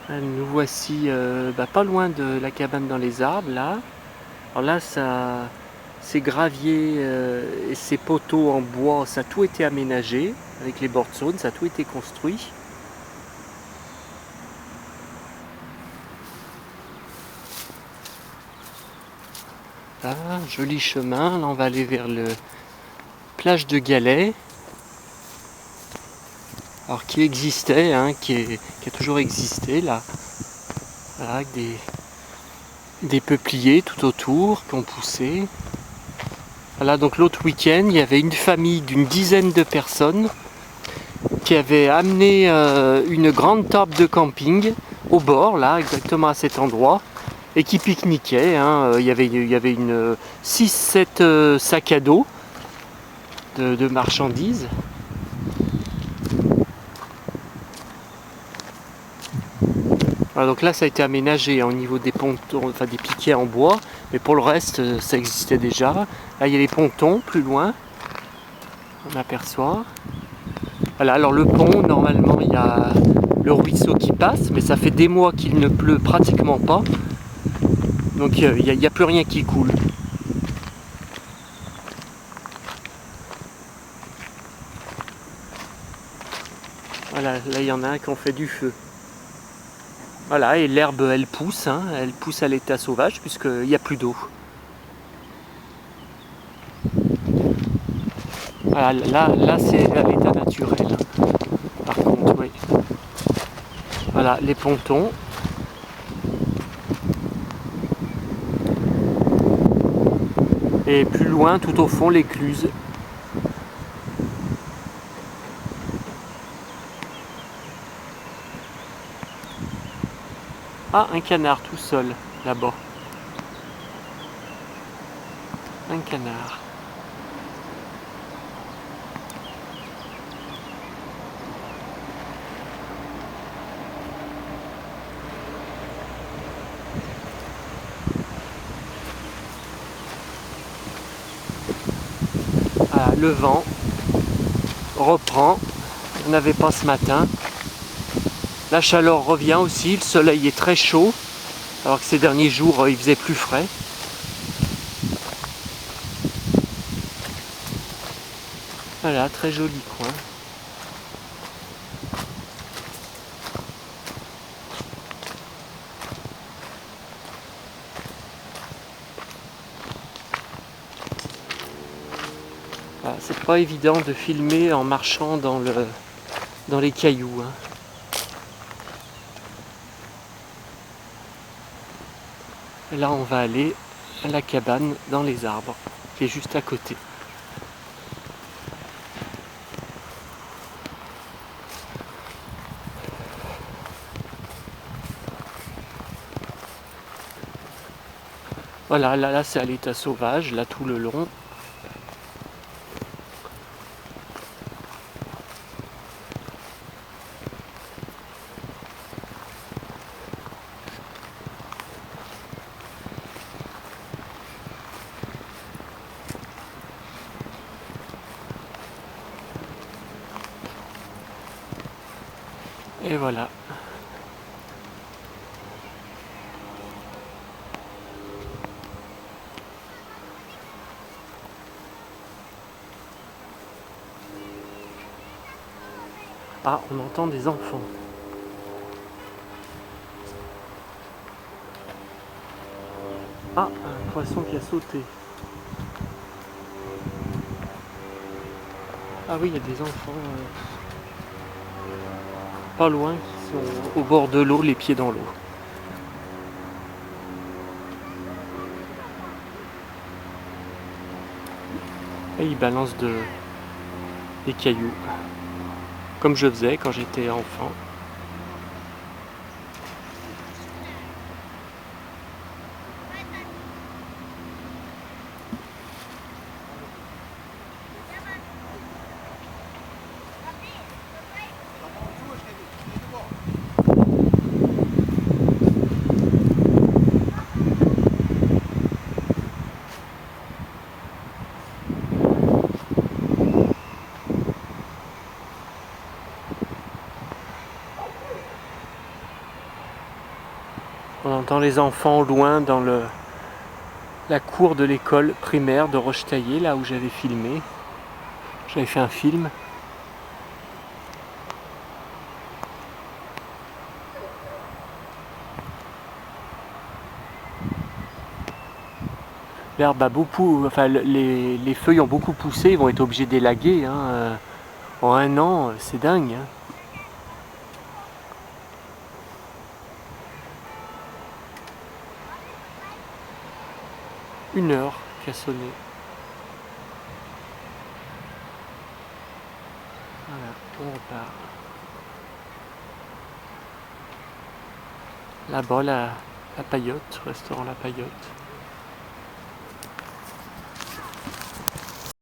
Nous voici pas loin de la cabane dans les arbres là. Alors là, ces graviers et ces poteaux en bois, ça a tout été aménagé avec les bords de saône, ça a tout été construit. Là, joli chemin. Là, on va aller vers le plage de Galets. Alors qui existait, qui a toujours existé là. Voilà, avec des peupliers tout autour qui ont poussé. Voilà, donc l'autre week-end, il y avait une famille d'une dizaine de personnes qui avait amené une grande table de camping au bord, là, exactement à cet endroit, et qui pique-niquait. Il y avait une 6-7 sacs à dos de marchandises. Voilà, donc là, ça a été aménagé au niveau des pontons, enfin des piquets en bois, mais pour le reste, ça existait déjà. Là, il y a les pontons plus loin, on aperçoit. Voilà, alors le pont, normalement, il y a le ruisseau qui passe, mais ça fait des mois qu'il ne pleut pratiquement pas. Donc il n'y a plus rien qui coule. Voilà, là il y en a un qui ont fait du feu. Voilà, et l'herbe elle pousse à l'état sauvage puisqu'il n'y a plus d'eau. Voilà, là c'est à l'état naturel. Par contre, oui. Voilà, les pontons. Et plus loin, tout au fond, l'écluse. Ah, un canard tout seul, là-bas. Un canard. Voilà, le vent reprend. On n'avait pas ce matin. La chaleur revient aussi, le soleil est très chaud, alors que ces derniers jours il faisait plus frais. Voilà, très joli coin. Voilà, c'est pas évident de filmer en marchant dans les cailloux. Et là on va aller à la cabane dans les arbres, qui est juste à côté. Voilà, là c'est à l'état sauvage, là tout le long. Et voilà. Ah, on entend des enfants. Ah, un poisson qui a sauté. Ah oui, il y a des enfants pas loin qui sont au bord de l'eau, les pieds dans l'eau. Et ils balancent des cailloux, comme je faisais quand j'étais enfant. On entend les enfants au loin dans la cour de l'école primaire de Rochetaillé, là où j'avais filmé. J'avais fait un film. L'herbe a beaucoup, enfin les feuilles ont beaucoup poussé, ils vont être obligés d'élaguer. Hein. En un an, c'est dingue. Hein. Une heure qui a sonné. Voilà, on repart. Là-bas, la Paillote, restaurant La Paillote.